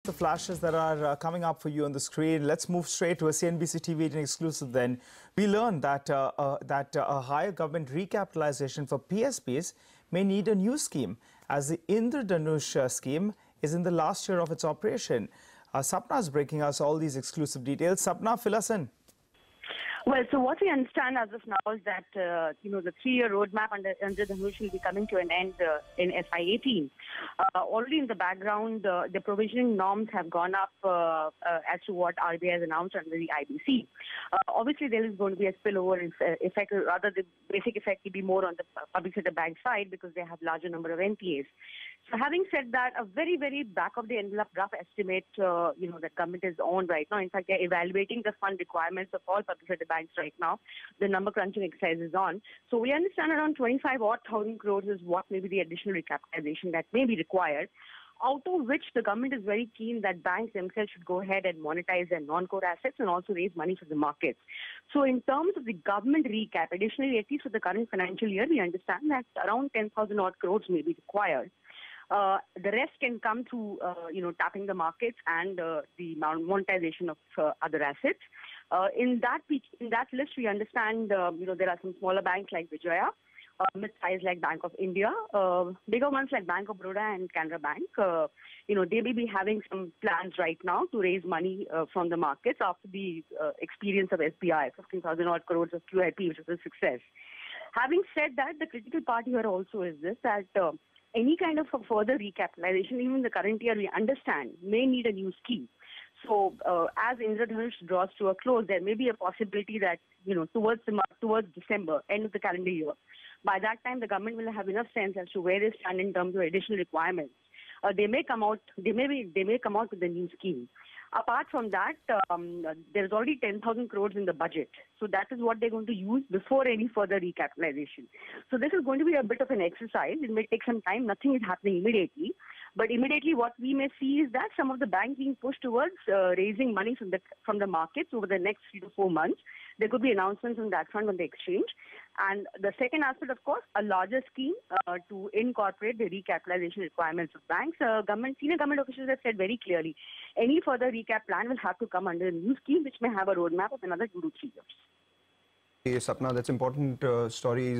The flashes that are coming up for you on the screen. Let's move straight to a CNBC TV in exclusive then. We learned that a higher government recapitalization for PSPs may need a new scheme, as the Indradhanush scheme is in the last year of its operation. Sapna is breaking us all these exclusive details. Sapna, fill us in. Well, so what we understand as of now is that, the 3-year roadmap under Indradhanush will be coming to an end in FY18. Already in the background, the provisioning norms have gone up as to what RBI has announced under the IBC. Obviously, there is going to be a spillover effect, rather the basic effect will be more on the public sector bank side because they have larger number of NPAs. So having said that, a very, very back-of-the-envelope rough estimate, that government is on right now. In fact, they're evaluating the fund requirements of all public sector banks right now. The number crunching exercise is on. So we understand around 25,000 crores is what may be the additional recapitalization that may be required, out of which the government is very keen that banks themselves should go ahead and monetize their non-core assets and also raise money from the markets. So in terms of the government recap, additionally, at least for the current financial year, we understand that around 10,000 odd crores may be required. The rest can come through, tapping the markets and the monetization of other assets. In that list, we understand, there are some smaller banks like Vijaya, mid-size like Bank of India, bigger ones like Bank of Baroda and Canara Bank. They may be having some plans right now to raise money from the markets after the experience of SBI, 15,000 odd crores of QIP, which is a success. Having said that, the critical part here also is this, that any kind of a further recapitalization, even in the current year, we understand, may need a new scheme. So, as Indradhanush draws to a close, there may be a possibility that, towards December, end of the calendar year, by that time, the government will have enough sense as to where they stand in terms of additional requirements. They may come out with a new scheme. Apart from that, there's already 10,000 crores in the budget. So that is what they're going to use before any further recapitalization. So this is going to be a bit of an exercise. It may take some time. Nothing is happening immediately. But immediately what we may see is that some of the banks being pushed towards raising money from the markets over the next 3 to 4 months. There could be announcements on that front on the exchange. And the second aspect, of course, a larger scheme to incorporate the recapitalization requirements of banks. Senior government officials have said very clearly, any further recap plan will have to come under a new scheme, which may have a roadmap of another 2 to 3 years. Sapna, that's important stories.